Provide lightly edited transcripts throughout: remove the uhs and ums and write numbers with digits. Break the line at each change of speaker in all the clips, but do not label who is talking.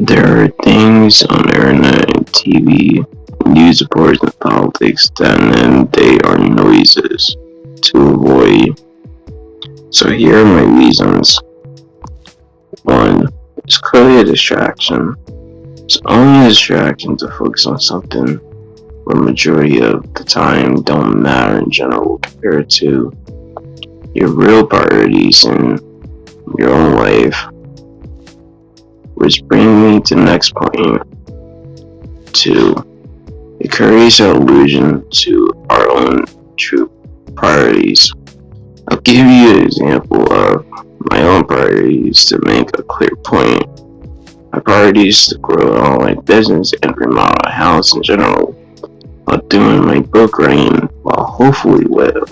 There are things on the internet and TV, news reports and politics that they are noises to avoid. So here are my reasons. 1. It's clearly a distraction. It's only a distraction to focus on something where majority of the time don't matter in general compared to your real priorities in your own life. Which brings me to the next point. 2. It creates an illusion to our own true priorities. I'll give you an example of my own priorities to make a clear point. My priority is to grow an online business and remodel a house in general, while doing my book writing, while hopefully will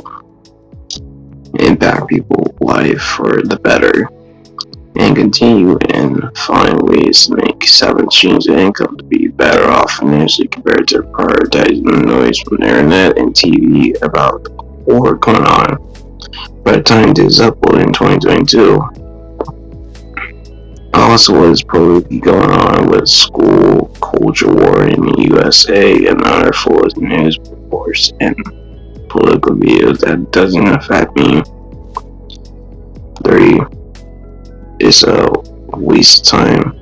impact people's life for the better, and continue and find ways to make 7 streams of income to be better off financially compared to prioritizing the noise from the internet and TV about the war going on. By the time this is uploaded in 2022, also what is probably going on with school culture war in the USA and other full news reports and political views that doesn't affect me. 3. It's a waste of time.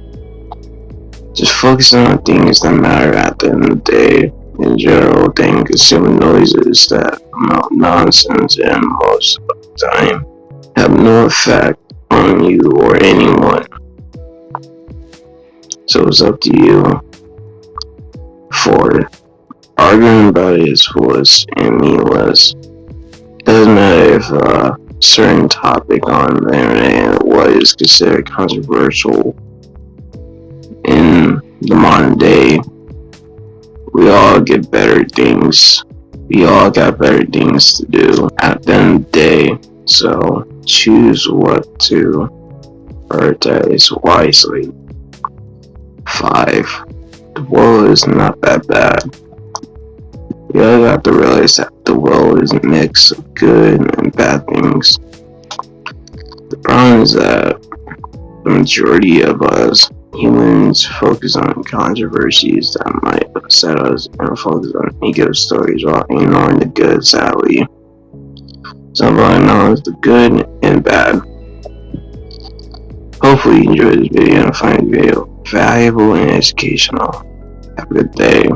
Just focusing on things that matter at the end of the day. In general, then consuming noises that amount nonsense and most of the time have no effect on you or anyone. So it's up to you. 4. Arguing about it is foolish and meaningless. It doesn't matter if a certain topic on the internet what is considered controversial in the modern day. We all get better things. We all got better things to do at the end of the day. So choose what to prioritize wisely. 5. The world is not that bad. You all have to realize that the world is a mix of good and bad things. The problem is that the majority of us humans focus on controversies that might upset us and focus on negative stories while ignoring the good, sadly. Somebody knows the good and bad. Hopefully you enjoyed this video and find the video valuable and educational. Have a good day.